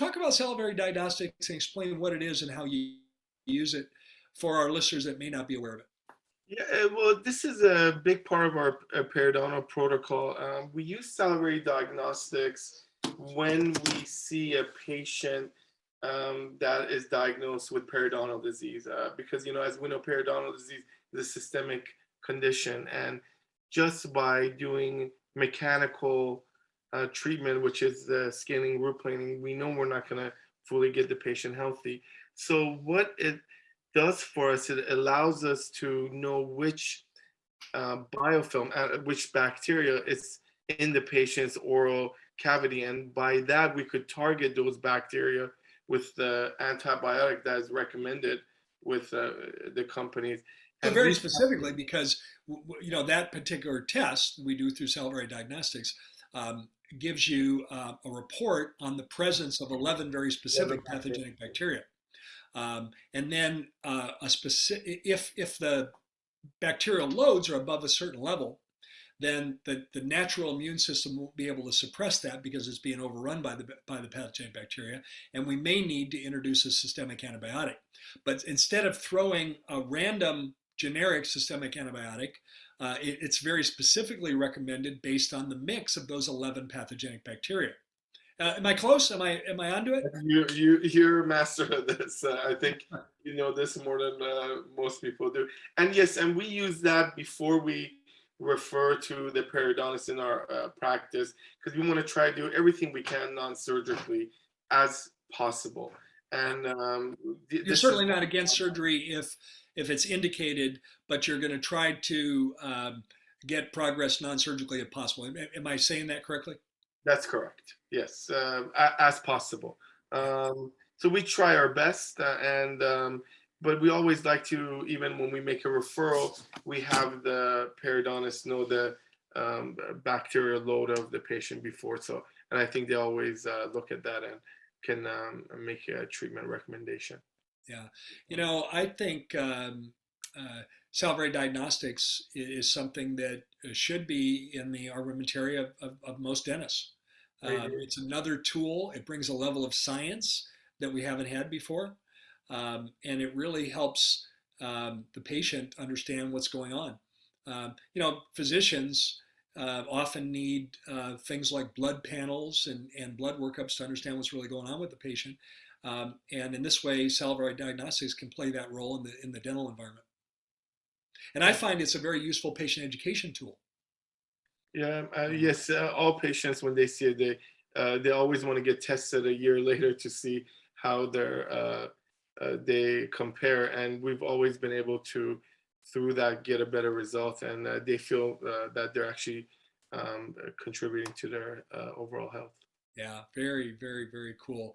talk about salivary diagnostics and explain what it is and how you use it for our listeners that may not be aware of it. Yeah, well, this is a big part of our periodontal protocol. We use salivary diagnostics when we see a patient that is diagnosed with periodontal disease, because as we know, periodontal disease is a systemic condition, and just by doing mechanical treatment, which is the scaling, root planing, we know we're not going to fully get the patient healthy. So what it does for us, it allows us to know which biofilm, which bacteria is in the patient's oral cavity. And by that, we could target those bacteria with the antibiotic that is recommended with the companies. So And very we, specifically, because that particular test we do through salivary diagnostics gives you a report on the presence of 11 very specific pathogenic bacteria. And then if the bacterial loads are above a certain level, then the natural immune system won't be able to suppress that because it's being overrun by the pathogenic bacteria, and we may need to introduce a systemic antibiotic. But instead of throwing a random generic systemic antibiotic, it's very specifically recommended based on the mix of those 11 pathogenic bacteria. Am I close? Am I onto it? you're a master of this. I think you know this more than most people do. And yes, and we use that before we refer to the periodontist in our practice, because we want to try to do everything we can non-surgically as possible. And You're this is certainly not against surgery if it's indicated, but you're going to try to get progress non-surgically if possible. Am I saying that correctly? That's correct. Yes, as possible. Yeah. So we try our best, and but we always like to, even when we make a referral, we have the periodontist know the bacterial load of the patient before. So, and I think they always look at that and can make a treatment recommendation. Yeah. I think salivary diagnostics is something that should be in the armamentarium of most dentists. I agree. It's another tool. It brings a level of science that we haven't had before. And it really helps the patient understand what's going on. Physicians often need things like blood panels and blood workups to understand what's really going on with the patient. And in this way, salivary diagnostics can play that role in the dental environment. And I find it's a very useful patient education tool. Yeah, yes. All patients, when they see it, they always want to get tested a year later to see how they compare, and we've always been able to, through that, get a better result, and they feel that they're actually contributing to their overall health. Yeah, very, very, very cool.